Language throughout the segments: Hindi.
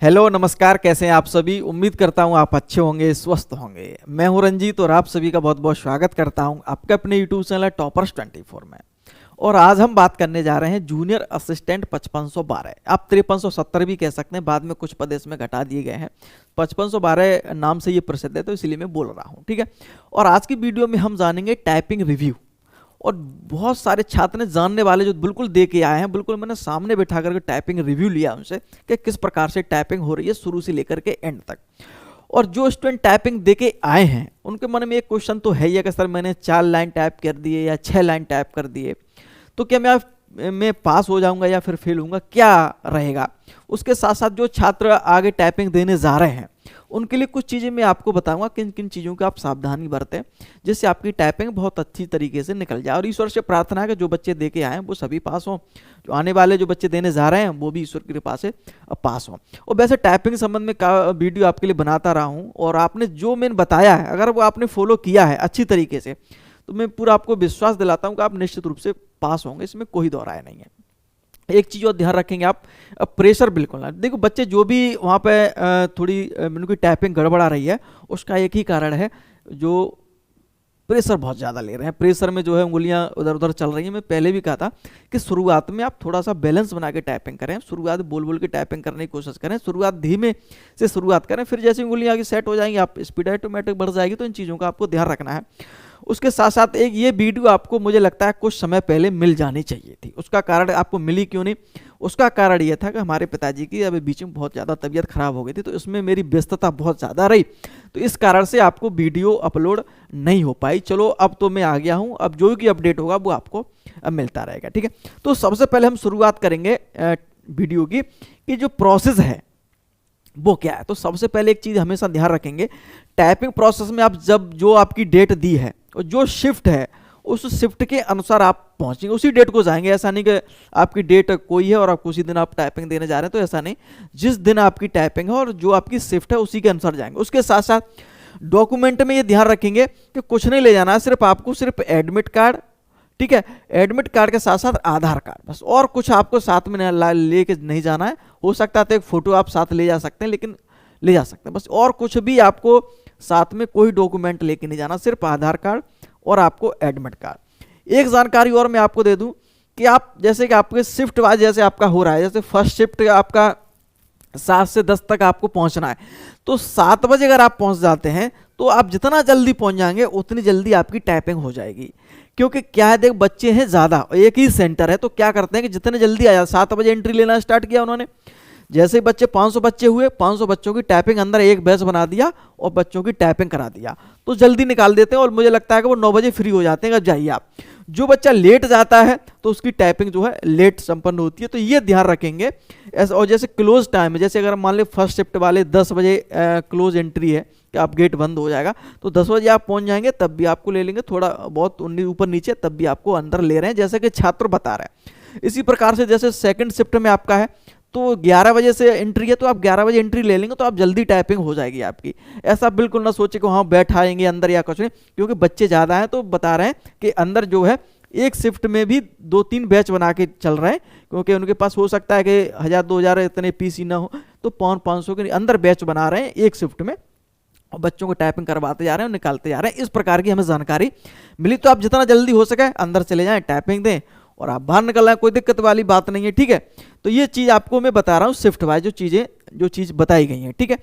हेलो नमस्कार, कैसे हैं आप सभी। उम्मीद करता हूं आप अच्छे होंगे, स्वस्थ होंगे। मैं हूं रंजीत और आप सभी का बहुत बहुत स्वागत करता हूं आपके अपने यूट्यूब चैनल टॉपर्स 24 में। और आज हम बात करने जा रहे हैं जूनियर असिस्टेंट 5512। आप 5370 भी कह सकते हैं, बाद में कुछ पद इसमें घटा दिए गए हैं। 5512 नाम से ये प्रसिद्ध है तो इसीलिए मैं बोल रहा हूँ, ठीक है। और आज की वीडियो में हम जानेंगे टाइपिंग रिव्यू। और बहुत सारे छात्र ने जानने वाले जो बिल्कुल दे के आए हैं, बिल्कुल मैंने सामने बैठा करके टाइपिंग रिव्यू लिया उनसे कि किस प्रकार से टाइपिंग हो रही है शुरू से लेकर के एंड तक। और जो स्टूडेंट टाइपिंग दे के आए हैं उनके मन में एक क्वेश्चन तो है ही कि सर मैंने 4 लाइन टाइप कर दिए या 6 लाइन टाइप कर दिए तो क्या मैं पास हो जाऊंगा या फिर फेल होऊंगा, क्या रहेगा। उसके साथ साथ जो छात्र आगे टाइपिंग देने जा रहे हैं उनके लिए कुछ चीज़ें मैं आपको बताऊंगा, किन किन चीज़ों की आप सावधानी बरतें जिससे आपकी टाइपिंग बहुत अच्छी तरीके से निकल जाए। और ईश्वर से प्रार्थना है कि जो बच्चे दे के आए हैं वो सभी पास हों, जो आने वाले जो बच्चे देने जा रहे हैं वो भी ईश्वर की कृपा से पास हों। और वैसे टाइपिंग संबंध में वीडियो आपके लिए बनाता रहा हूँ और आपने जो मैंने बताया है अगर वो आपने फॉलो किया है अच्छी तरीके से तो मैं पूरा आपको विश्वास दिलाता हूँ कि आप निश्चित रूप से पास होंगे, इसमें कोई दो राय नहीं है। एक चीज़ और ध्यान रखेंगे आप, प्रेशर बिल्कुल ना देखो। बच्चे जो भी वहाँ पे थोड़ी उनकी टाइपिंग गड़बड़ा रही है उसका एक ही कारण है, जो प्रेशर बहुत ज़्यादा ले रहे हैं। प्रेशर में जो है उंगलियां उधर उधर चल रही हैं। मैं पहले भी कहा था कि शुरुआत में आप थोड़ा सा बैलेंस बना के टाइपिंग करें, शुरुआत बोल बोल के टाइपिंग करने की कोशिश करें, शुरुआत धीमे से शुरुआत करें, फिर जैसे उंगलियां आगे सेट हो जाएंगी आप स्पीड ऑटोमेटिक बढ़ जाएगी। तो इन चीज़ों का आपको ध्यान रखना है। उसके साथ साथ एक ये वीडियो आपको मुझे लगता है कुछ समय पहले मिल जानी चाहिए थी। उसका कारण आपको मिली क्यों नहीं, उसका कारण ये था कि हमारे पिताजी की अभी बीच में बहुत ज़्यादा तबीयत खराब हो गई थी तो इसमें मेरी व्यस्तता बहुत ज़्यादा रही, तो इस कारण से आपको वीडियो अपलोड नहीं हो पाई। चलो अब तो मैं आ गया हूँ, अब जो भी अपडेट होगा वो आपको अब मिलता रहेगा, ठीक है। तो सबसे पहले हम शुरुआत करेंगे वीडियो की कि जो प्रोसेस है वो क्या है। तो सबसे पहले एक चीज़ हमेशा ध्यान रखेंगे, टाइपिंग प्रोसेस में आप जब जो आपकी डेट दी है और जो शिफ्ट है उस शिफ्ट के अनुसार आप पहुंचेंगे, उसी डेट को जाएंगे। ऐसा नहीं कि आपकी डेट कोई है और आप उसी दिन आप टाइपिंग देने जा रहे हैं, तो ऐसा नहीं। जिस दिन आपकी टाइपिंग है और जो आपकी शिफ्ट है उसी के अनुसार जाएंगे। उसके साथ साथ डॉक्यूमेंट में ये ध्यान रखेंगे कि कुछ नहीं ले जाना है, सिर्फ आपको सिर्फ एडमिट कार्ड, ठीक है, एडमिट कार्ड के साथ साथ आधार कार्ड, बस। और कुछ आपको साथ में लेके नहीं जाना है। हो सकता है तो एक फ़ोटो आप साथ ले जा सकते हैं, लेकिन ले जा सकते हैं बस। और कुछ भी आपको साथ में कोई डॉक्यूमेंट लेके नहीं जाना, सिर्फ आधार कार्ड और आपको एडमिट कार्ड। एक जानकारी और मैं आपको दे दूं कि आप जैसे कि आपके शिफ्ट वाइज जैसे आपका हो रहा है, जैसे फर्स्ट शिफ्ट आपका 7 से 10 तक आपको पहुंचना है, तो 7 बजे अगर आप पहुंच जाते हैं तो आप जितना जल्दी पहुंच जाएंगे उतनी जल्दी आपकी टाइपिंग हो जाएगी। क्योंकि क्या है, देख बच्चे हैं ज़्यादा, एक ही सेंटर है, तो क्या करते हैं कि जितने जल्दी आया 7 बजे एंट्री लेना स्टार्ट किया उन्होंने। जैसे ही बच्चे 500 बच्चे हुए, 500 बच्चों की टाइपिंग अंदर एक बैच बना दिया और बच्चों की टाइपिंग करा दिया, तो जल्दी निकाल देते हैं। और मुझे लगता है कि वो 9 बजे फ्री हो जाते हैं। अब जाइए आप, जो बच्चा लेट जाता है तो उसकी टाइपिंग जो है लेट संपन्न होती है, तो ये ध्यान रखेंगे ऐसा। और जैसे क्लोज टाइम है, जैसे अगर मान ली फर्स्ट शिफ्ट वाले 10 बजे क्लोज एंट्री है कि आप गेट बंद हो जाएगा, तो 10 बजे आप पहुंच जाएंगे तब भी आपको ले लेंगे, थोड़ा बहुत ऊपर नीचे तब भी आपको अंदर ले रहे हैं, जैसे कि छात्र बता रहे हैं। इसी प्रकार से जैसे सेकंड शिफ्ट में आपका है तो 11 बजे से एंट्री है, तो आप 11 बजे एंट्री ले लेंगे तो आप जल्दी टाइपिंग हो जाएगी आपकी। ऐसा बिल्कुल ना सोचे कि हाँ बैठाएंगे अंदर या कुछ नहीं, क्योंकि बच्चे ज़्यादा हैं तो बता रहे हैं कि अंदर जो है एक शिफ्ट में भी 2-3 बैच बना के चल रहे हैं, क्योंकि उनके पास हो सकता है कि 1000-2000 इतने पीसी ना हो, तो 500 के अंदर बैच बना रहे हैं एक शिफ्ट में और बच्चों को टाइपिंग करवाते जा रहे हैं और निकालते जा रहे हैं। इस प्रकार की हमें जानकारी मिली, तो आप जितना जल्दी हो सके अंदर चले जाएं, टाइपिंग दें और आप बाहर निकल आए, कोई दिक्कत वाली बात नहीं है, ठीक है। तो ये चीज़ आपको मैं बता रहा हूँ शिफ्ट वाइज जो चीज़ बताई गई हैं, ठीक है।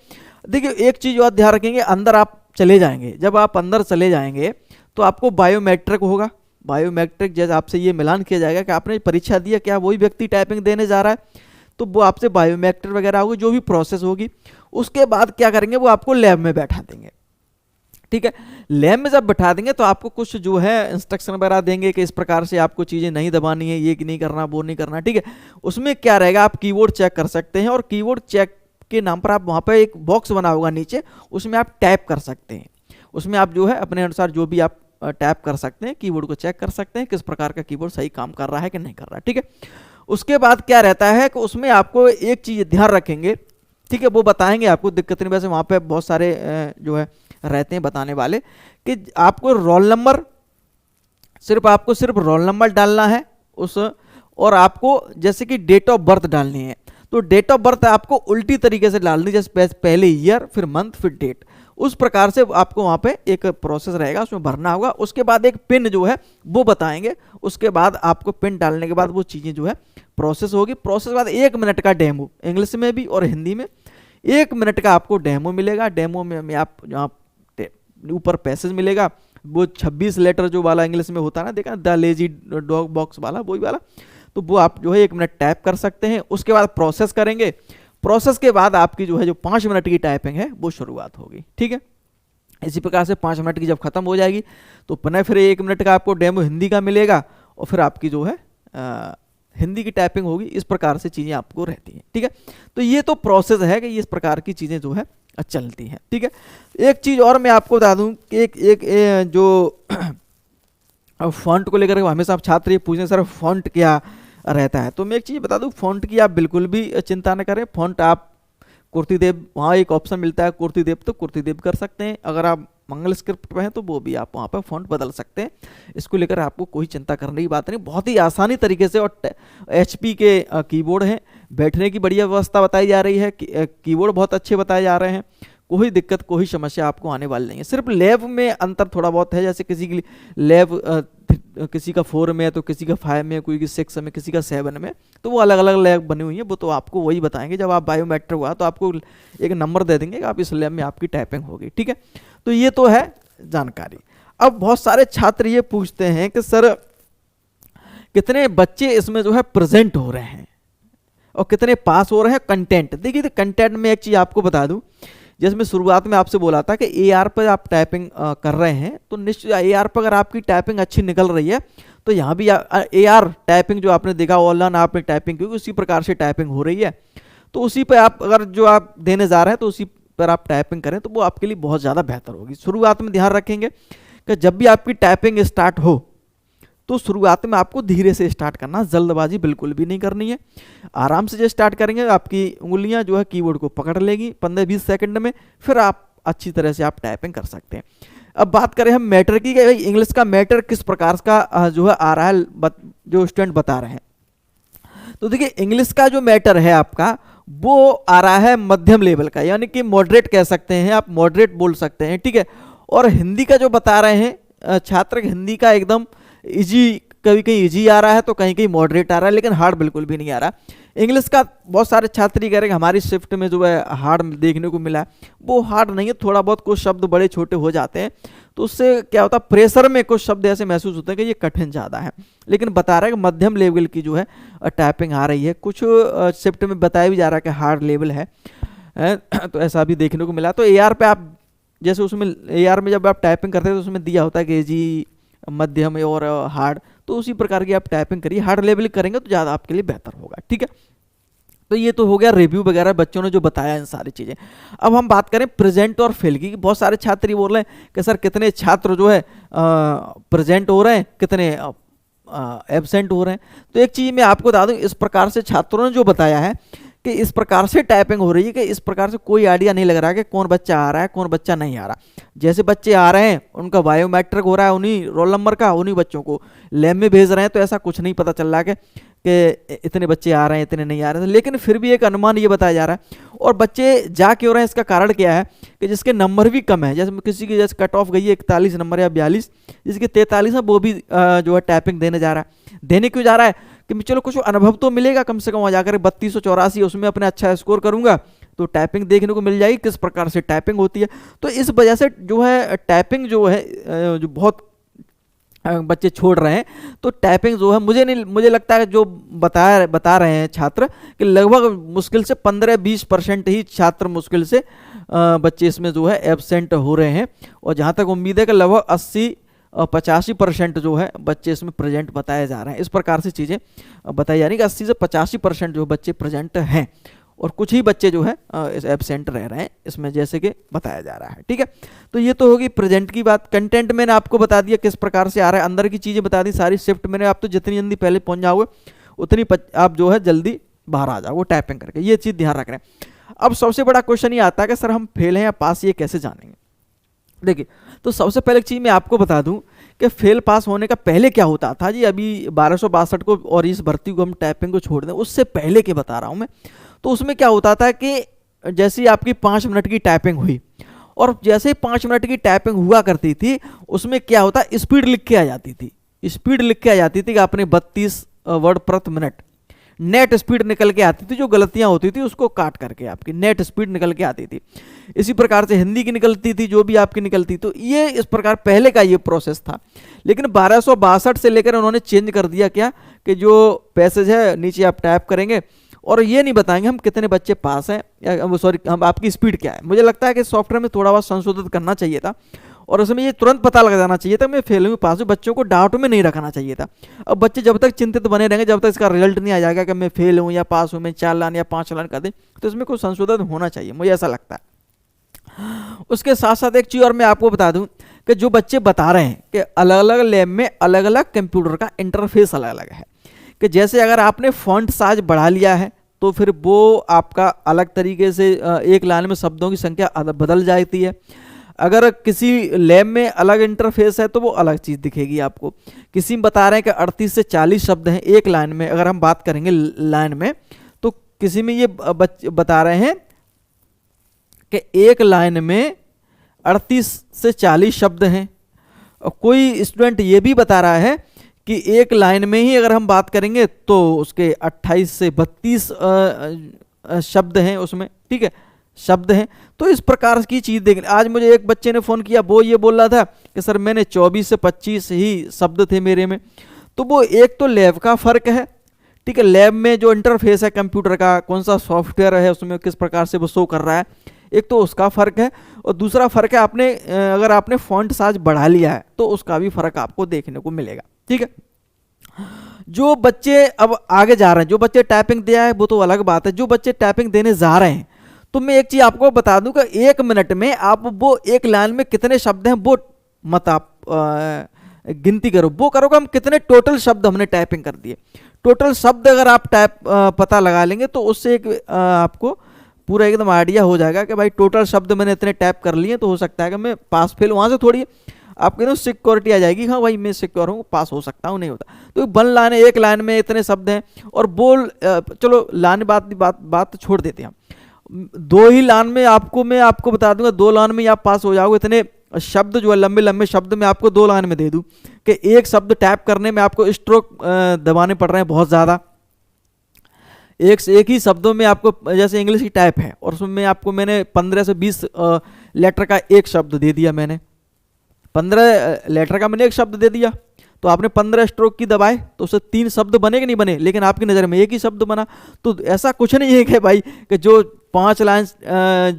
देखिए एक चीज़ और ध्यान रखेंगे, अंदर आप चले जाएंगे, जब आप अंदर चले जाएंगे तो आपको बायोमेट्रिक होगा। बायोमेट्रिक जैसे आपसे ये मिलान किया जाएगा कि आपने परीक्षा दी है, क्या वही व्यक्ति टाइपिंग देने जा रहा है, तो वो आपसे बायोमेट्रिक वगैरह होगी, जो भी प्रोसेस होगी। उसके बाद क्या करेंगे, वो आपको लैब में बैठा देंगे, ठीक है। लैब में जब बैठा देंगे तो आपको कुछ जो है इंस्ट्रक्शन वगैरह देंगे कि इस प्रकार से आपको चीज़ें नहीं दबानी है, ये कि नहीं करना, वो नहीं करना, ठीक है। उसमें क्या रहेगा, आप कीबोर्ड चेक कर सकते हैं और कीबोर्ड चेक के नाम पर आप वहाँ पर एक बॉक्स बना होगा नीचे, उसमें आप टाइप कर सकते हैं। उसमें आप जो है अपने अनुसार जो भी आप टाइप कर सकते हैं, कीबोर्ड को चेक कर सकते हैं किस प्रकार का कीबोर्ड सही काम कर रहा है कि नहीं कर रहा है, ठीक है। उसके बाद क्या रहता है कि उसमें आपको एक चीज़ ध्यान रखेंगे, ठीक है, वो बताएंगे आपको, दिक्कत नहीं। वैसे वहाँ पे बहुत सारे जो है रहते हैं बताने वाले कि आपको रोल नंबर, आपको सिर्फ रोल नंबर डालना है उस, और आपको जैसे कि डेट ऑफ बर्थ डालनी है। तो डेट ऑफ बर्थ आपको उल्टी तरीके से डालनी, जैसे पहले ईयर फिर मंथ फिर डेट, उस प्रकार से आपको वहाँ पे एक प्रोसेस रहेगा, उसमें भरना होगा। उसके बाद एक पिन जो है वो बताएंगे, उसके बाद आपको पिन डालने के बाद वो चीज़ें जो है प्रोसेस होगी। प्रोसेस के बाद 1 मिनट का डेमो, इंग्लिश में भी और हिंदी में 1 मिनट का आपको डेमो मिलेगा। डेमो में आप जहाँ ऊपर पैसेज मिलेगा, वो 26 लेटर जो वाला इंग्लिश में होता है ना, देखा द लेजी डॉग बॉक्स वाला, वही वाला, तो वो आप जो है 1 मिनट टाइप कर सकते हैं। उसके बाद प्रोसेस करेंगे, प्रोसेस के बाद आपकी जो है जो 5 मिनट की टाइपिंग है वो शुरुआत होगी, ठीक है। इसी प्रकार से 5 मिनट की जब खत्म हो जाएगी तो पुनः फिर 1 मिनट का आपको डेमो हिंदी का मिलेगा, और फिर आपकी जो है हिंदी की टाइपिंग होगी। इस प्रकार से चीज़ें आपको रहती हैं, ठीक है। तो ये तो प्रोसेस है कि इस प्रकार की चीज़ें जो है चलती हैं, ठीक है। एक चीज़ और मैं आपको बता दूं कि एक जो फॉन्ट को लेकर हमेशा आप छात्र ये पूछें सर फॉन्ट क्या रहता है, तो मैं एक चीज़ बता दूं, फॉन्ट की आप बिल्कुल भी चिंता न करें। फॉन्ट आप कुर्तीदेव, वहाँ एक ऑप्शन मिलता है कुर्तीदेव, तो कुर्तीदेव कर सकते हैं। अगर आप मंगल स्क्रिप्ट पे हैं तो वो भी आप वहाँ पर फॉन्ट बदल सकते हैं। इसको लेकर आपको कोई चिंता करने की बात नहीं, बहुत ही आसानी तरीके से। और HP के कीबोर्ड हैं, बैठने की बढ़िया व्यवस्था बताई जा रही है, कीबोर्ड बहुत अच्छे बताए जा रहे हैं, कोई दिक्कत कोई समस्या आपको आने वाली नहीं है। सिर्फ लैब में अंतर थोड़ा बहुत है, जैसे किसी की लैब किसी का 4 में है तो किसी का 5 में, कोई की 6 में, किसी का 7 में, तो वो अलग अलग लैब बनी हुई है। वो तो आपको वही बताएंगे जब आप बायोमेट्रिक हुआ तो आपको एक नंबर दे देंगे कि आप इस लैब में आपकी टाइपिंग होगी, ठीक है। तो ये तो है जानकारी। अब बहुत सारे छात्र ये पूछते हैं कि सर कितने बच्चे इसमें जो है प्रेजेंट हो रहे हैं और कितने पास हो रहे हैं कंटेंट। देखिए तो कंटेंट में एक चीज़ आपको बता दूं, जैसे मैं शुरुआत में आपसे बोला था कि AR पर आप टाइपिंग कर रहे हैं, तो निश्चित AR पर अगर आपकी टाइपिंग अच्छी निकल रही है तो यहाँ भी AR टाइपिंग जो आपने देखा ऑनलाइन आपने टाइपिंग की उसी प्रकार से टाइपिंग हो रही है। तो उसी पर आप अगर जो आप देने जा रहे हैं तो उसी पर आप टाइपिंग करें तो वो आपके लिए बहुत ज़्यादा बेहतर होगी। शुरुआत में ध्यान रखेंगे कि जब भी आपकी टाइपिंग स्टार्ट हो तो शुरुआत में आपको धीरे से स्टार्ट करना, जल्दबाजी बिल्कुल भी नहीं करनी है। आराम से जो स्टार्ट करेंगे आपकी उंगलियां जो है कीबोर्ड को पकड़ लेगी 15-20 सेकंड में, फिर आप अच्छी तरह से आप टाइपिंग कर सकते हैं। अब बात करें हम मैटर की, भाई इंग्लिश का मैटर किस प्रकार का जो है आ रहा है, जो स्टूडेंट बता रहे हैं। तो देखिए इंग्लिश का जो मैटर है आपका वो आ रहा है मध्यम लेवल का, यानी कि मॉडरेट कह सकते हैं आप, मॉडरेट बोल सकते हैं, ठीक है। और हिंदी का जो बता रहे हैं छात्र, हिंदी का एकदम इजी, कभी कहीं इजी आ रहा है तो कहीं कहीं मॉडरेट आ रहा है, लेकिन हार्ड बिल्कुल भी नहीं आ रहा। इंग्लिश का बहुत सारे छात्र ही कह रहे हैं हमारी शिफ्ट में जो है हार्ड देखने को मिला है, वो हार्ड नहीं है, थोड़ा बहुत कुछ शब्द बड़े छोटे हो जाते हैं, तो उससे क्या होता है प्रेशर में कुछ शब्द ऐसे महसूस होते हैं कि ये कठिन ज़्यादा है। लेकिन बता रहा है कि मध्यम लेवल की जो है टाइपिंग आ रही है, कुछ शिफ्ट में बताया भी जा रहा है कि हार्ड लेवल है, तो ऐसा भी देखने को मिला। तो AR पे आप जैसे उसमें AR में जब आप टाइपिंग करते हैं तो उसमें दिया होता है कि जी मध्यम और हार्ड, तो उसी प्रकार की आप टाइपिंग करिए, हार्ड लेवल करेंगे तो ज़्यादा आपके लिए बेहतर होगा, ठीक है। तो ये तो हो गया रिव्यू वगैरह बच्चों ने जो बताया इन सारी चीज़ें। अब हम बात करें प्रेजेंट और फेल की। बहुत सारे छात्र ये बोल रहे हैं कि सर कितने छात्र जो है प्रेजेंट हो रहे हैं, कितने एब्सेंट हो रहे हैं। तो एक चीज़ मैं आपको बता दूं, इस प्रकार से छात्रों ने जो बताया है कि इस प्रकार से टाइपिंग हो रही है कि इस प्रकार से कोई आइडिया नहीं लग रहा है कि कौन बच्चा आ रहा है कौन बच्चा नहीं आ रहा। जैसे बच्चे आ रहे हैं उनका बायोमेट्रिक हो रहा है, उन्हीं रोल नंबर का, उन्हीं बच्चों को लैब में भेज रहे हैं, तो ऐसा कुछ नहीं पता चल रहा है कि इतने बच्चे आ रहे हैं इतने नहीं आ रहे हैं, लेकिन फिर भी एक अनुमान ये बताया जा रहा है। और बच्चे जा क्यों रहे हैं, इसका कारण क्या है कि जिसके नंबर भी कम है, जैसे किसी की जैसे कट ऑफ गई है 41 नंबर या 42, जिसके 43 है वो भी जो है टाइपिंग देने जा रहा है। देने क्यों जा रहा है कि चलो कुछ अनुभव तो मिलेगा, कम से कम वहाँ जाकर 3284 उसमें अपने अच्छा स्कोर करूंगा तो टाइपिंग देखने को मिल जाएगी किस प्रकार से टाइपिंग होती है। तो इस वजह से जो है टाइपिंग जो है जो बहुत बच्चे छोड़ रहे हैं, तो टाइपिंग जो है मुझे लगता है जो बता रहे हैं छात्र कि लगभग मुश्किल से 15-20% ही छात्र मुश्किल से बच्चे इसमें जो है एब्सेंट हो रहे हैं। और जहाँ तक उम्मीद है कि लगभग 80-85% जो है बच्चे इसमें प्रेजेंट बताए जा रहे हैं। इस प्रकार से चीज़ें बताई जा रही है कि 80 से 85% जो बच्चे प्रेजेंट हैं और कुछ ही बच्चे जो है एब्सेंट रह रहे हैं इसमें, जैसे कि बताया जा रहा है, ठीक है। तो ये तो होगी प्रेजेंट की बात। कंटेंट मैंने आपको बता दिया किस प्रकार से आ रहा है, अंदर की चीज़ें बता दी सारी। शिफ्ट मैंने आप तो जितनी जल्दी पहले पहुंच जाओगे उतनी आप जो है जल्दी बाहर आ जाओगे टाइपिंग करके, ये चीज़ ध्यान रख रहे हैं। अब सबसे बड़ा क्वेश्चन ये आता है कि सर हम फेल हैं या पास, ये कैसे जानेंगे। देखिए तो सबसे पहले चीज़ मैं आपको बता दूं कि फेल पास होने का पहले क्या होता था जी। अभी 1262 को और इस भर्ती को हम टाइपिंग को छोड़ दें, उससे पहले के बता रहा हूं मैं। तो उसमें क्या होता था कि जैसे ही आपकी 5 मिनट की टाइपिंग हुई, और जैसे ही 5 मिनट की टाइपिंग हुआ करती थी, उसमें क्या होता, स्पीड लिख के आ जाती थी। स्पीड लिख के आ जाती थी कि आपने 32 वर्ड प्रति मिनट नेट स्पीड निकल के आती थी। जो गलतियां होती थी उसको काट करके आपकी नेट स्पीड निकल के आती थी। इसी प्रकार से हिंदी की निकलती थी, जो भी आपकी निकलती। तो ये इस प्रकार पहले का ये प्रोसेस था। लेकिन 1262 से लेकर उन्होंने चेंज कर दिया क्या, कि जो पैसेज है नीचे आप टाइप करेंगे और ये नहीं बताएंगे हम कितने बच्चे पास हैं, या सॉरी हम आपकी स्पीड क्या है। मुझे लगता है कि सॉफ्टवेयर में थोड़ा बहुत संशोधित करना चाहिए था, और उसमें ये तुरंत पता लग जाना चाहिए था मैं फेल हूँ पास हूँ। बच्चों को डाउट में नहीं रखना चाहिए था। अब बच्चे जब तक चिंतित बने रहेंगे, जब तक इसका रिजल्ट नहीं आ जाएगा कि मैं फेल हूँ या पास हूँ, मैं 4 लाइन या 5 लाइन कर दें, तो इसमें कोई संशोधन होना चाहिए, मुझे ऐसा लगता है। उसके साथ साथ एक चीज़ और मैं आपको बता दूं कि जो बच्चे बता रहे हैं कि अलग अलग लैब में अलग अलग कंप्यूटर का इंटरफेस अलग अलग है, कि जैसे अगर आपने फॉन्ट साइज बढ़ा लिया है तो फिर वो आपका अलग तरीके से एक लाइन में शब्दों की संख्या बदल जाती है। अगर किसी लैब में अलग इंटरफेस है तो वो अलग चीज़ दिखेगी आपको। किसी में बता रहे हैं कि 38 से 40 शब्द हैं एक लाइन में, अगर हम बात करेंगे लाइन में, तो किसी में ये बता रहे हैं कि एक लाइन में 38 से 40 शब्द हैं। और कोई स्टूडेंट ये भी बता रहा है कि एक लाइन में ही अगर हम बात करेंगे तो उसके 28 से 32 शब्द हैं उसमें, ठीक है, शब्द हैं। तो इस प्रकार की चीज़ देख, आज मुझे एक बच्चे ने फ़ोन किया, वो ये बोल रहा था कि सर मैंने 24 से 25 ही शब्द थे मेरे में। तो वो एक तो लैब का फ़र्क है, ठीक है, लैब में जो इंटरफेस है कंप्यूटर का, कौन सा सॉफ्टवेयर है उसमें किस प्रकार से वो शो कर रहा है, एक तो उसका फ़र्क है। और दूसरा फ़र्क है आपने अगर आपने फॉन्ट साइज बढ़ा लिया है तो उसका भी फ़र्क आपको देखने को मिलेगा, ठीक है। जो बच्चे अब आगे जा रहे हैं, जो बच्चे टाइपिंग दिया है वो तो अलग बात है, जो बच्चे टाइपिंग देने जा रहे हैं, तो मैं एक चीज़ आपको बता दूं कि 1 मिनट में आप वो एक लाइन में कितने शब्द हैं वो मत आप गिनती करो, वो करो कि हम कितने टोटल शब्द हमने टाइपिंग कर दिए। टोटल शब्द अगर आप पता लगा लेंगे तो उससे एक आपको पूरा एकदम आइडिया हो जाएगा कि भाई टोटल शब्द मैंने इतने टाइप कर लिए, तो हो सकता है कि मैं पास फेल, वहाँ से थोड़ी आपके एकदम सिक्योरिटी आ जाएगी, हाँ भाई मैं सिक्योर हूँ, पास हो सकता हूँ, नहीं होता। तो 1 लाइन है, एक लाइन में इतने शब्द हैं, और बोल चलो लाइन बात छोड़ देते हैं। 2 ही लाइन में आपको मैं आपको बता दूंगा, 2 लाइन में आप पास हो जाओगे। इतने शब्द जो है लंबे लंबे शब्द में आपको 2 लाइन में दे दूं कि एक शब्द टाइप करने में आपको स्ट्रोक दबाने पड़ रहे हैं बहुत ज़्यादा। एक से एक ही शब्दों में आपको, जैसे इंग्लिश की टाइप है और उसमें आपको मैंने 15 से 20 लेटर का एक शब्द दे दिया, मैंने 15 लेटर का मैंने एक शब्द दे दिया, तो आपने 15 स्ट्रोक की दबाए तो उससे 3 शब्द बने कि नहीं बने, लेकिन आपकी नज़र में एक ही शब्द बना। तो ऐसा कुछ नहीं है कि भाई कि जो 5 लाइन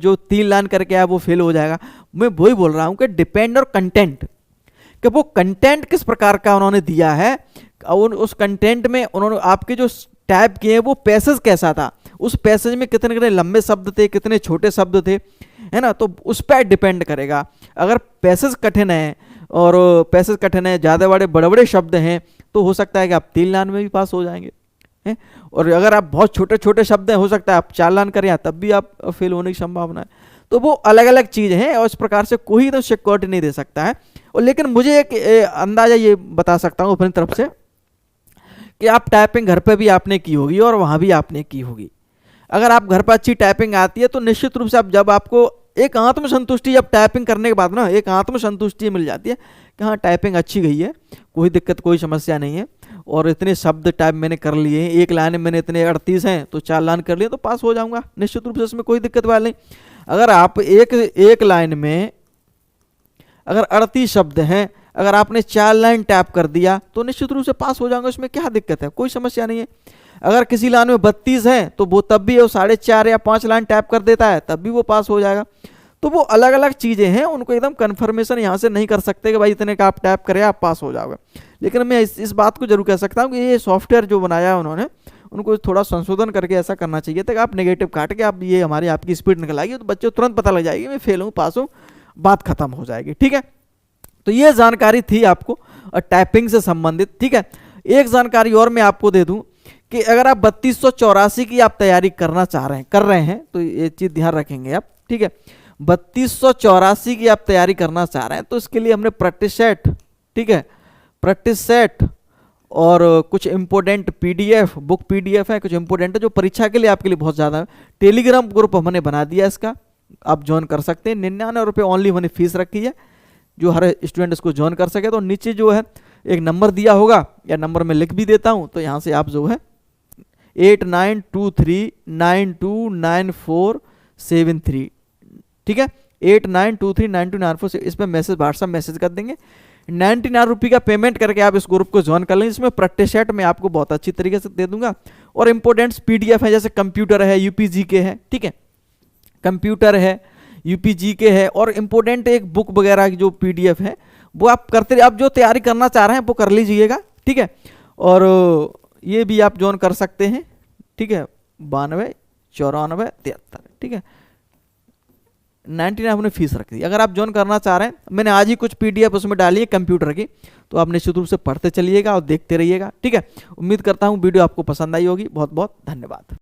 जो 3 लाइन करके आया वो फेल हो जाएगा। मैं वही बोल रहा हूँ कि डिपेंड और कंटेंट, कि वो कंटेंट किस प्रकार का उन्होंने दिया है, और उस कंटेंट में उन्होंने आपके जो टाइप किए हैं वो पैसेज कैसा था, उस पैसेज में कितने कितने लंबे शब्द थे, कितने छोटे शब्द थे, है ना। तो उस पर डिपेंड करेगा। अगर पैसेज कठिन है और पैसेज कठिन है, ज़्यादा बड़े बड़े शब्द हैं, तो हो सकता है कि आप 3 लाइन में भी पास हो जाएंगे, हैं। और अगर आप बहुत छोटे छोटे शब्द हैं, हो सकता है आप 4 लाइन करें तब भी आप फेल होने की संभावना है। तो वो अलग अलग चीज़ हैं और इस प्रकार से कोई तो सिक्योरिटी नहीं दे सकता है। और लेकिन मुझे एक अंदाज़ा ये बता सकता हूँ अपनी तरफ से कि आप टाइपिंग घर पे भी आपने की होगी और वहाँ भी आपने की होगी। अगर आप घर पर अच्छी टाइपिंग आती है तो निश्चित रूप से आप, जब आपको एक आत्मसंतुष्टि, जब टाइपिंग करने के बाद ना एक आत्मसंतुष्टि मिल जाती है कि हाँ टाइपिंग अच्छी गई है, कोई दिक्कत कोई समस्या नहीं है, और इतने शब्द टाइप मैंने कर लिए हैं, एक लाइन में मैंने इतने 38 हैं तो 4 लाइन कर लिए तो पास हो जाऊंगा निश्चित रूप से, इसमें कोई दिक्कत वाली नहीं। अगर आप एक लाइन में अगर 38 शब्द हैं, अगर आपने 4 लाइन टाइप कर दिया तो निश्चित रूप से पास हो जाएंगे, उसमें क्या दिक्कत है, कोई समस्या नहीं है। अगर किसी लाइन में 32 हैं तो वो तब भी वो 4.5 या 5 लाइन टाइप कर देता है तब भी वो पास हो जाएगा। तो वो अलग अलग चीज़ें हैं, उनको एकदम कन्फर्मेशन यहाँ से नहीं कर सकते कि भाई इतने का आप टाइप करें आप पास हो जाओगे। लेकिन मैं इस बात को जरूर कह सकता हूँ कि ये सॉफ्टवेयर जो बनाया है उन्होंने, उनको थोड़ा संशोधन करके ऐसा करना चाहिए था कि आप नेगेटिव काट के आप ये हमारी आपकी स्पीड निकल आएगी तो बच्चे तुरंत पता लग जाएगी मैं फेल हूँ पास हूँ, बात खत्म हो जाएगी, ठीक है। तो ये जानकारी थी आपको टाइपिंग से संबंधित, ठीक है। एक जानकारी और मैं आपको दे दूं कि अगर आप 3284 की आप तैयारी करना चाह रहे हैं, कर रहे हैं, तो ये चीज़ ध्यान रखेंगे आप, ठीक है। 3284 की आप तैयारी करना चाह रहे हैं तो इसके लिए हमने प्रैक्टिस सेट, ठीक है, प्रैक्टिस सेट और कुछ इंपॉर्टेंट पीडीएफ, बुक पीडीएफ है, कुछ इंपॉर्टेंट है जो परीक्षा के लिए आपके लिए बहुत ज़्यादा है। टेलीग्राम ग्रुप हमने बना दिया इसका, आप ज्वाइन कर सकते हैं। 99 रुपये ओनली हमने फीस रखी है, जो हर स्टूडेंट इसको ज्वाइन कर सके। तो नीचे जो है एक नंबर दिया होगा, या नंबर मैं लिख भी देता हूँ, तो यहाँ से आप जो है 8923929473, ठीक है, 89239294, इस पर मैसेज, व्हाट्सअप मैसेज कर देंगे। 99 रुपये का पेमेंट करके आप इस ग्रुप को ज्वाइन कर लें। इसमें प्रैक्टिस सेट मैं आपको बहुत अच्छी तरीके से दे दूंगा, और इंपॉर्टेंट्स पीडीएफ है, जैसे कंप्यूटर है, यूपीजी के है, ठीक है, कंप्यूटर है, यूपीजी के है, और इम्पोर्टेंट एक बुक वगैरह की जो पीडीएफ है वो आप करते, आप जो तैयारी करना चाह रहे हैं वो कर लीजिएगा, ठीक है। और ये भी आप ज्वाइन कर सकते हैं, ठीक है, 929493, ठीक है, 99 हमने फीस रख दी। अगर आप ज्वाइन करना चाह रहे हैं, मैंने आज ही कुछ पीडीएफ उसमें डाली है कंप्यूटर की, तो आप निश्चित रूप से पढ़ते चलिएगा और देखते रहिएगा, ठीक है। उम्मीद करता हूँ वीडियो आपको पसंद आई होगी। बहुत बहुत धन्यवाद।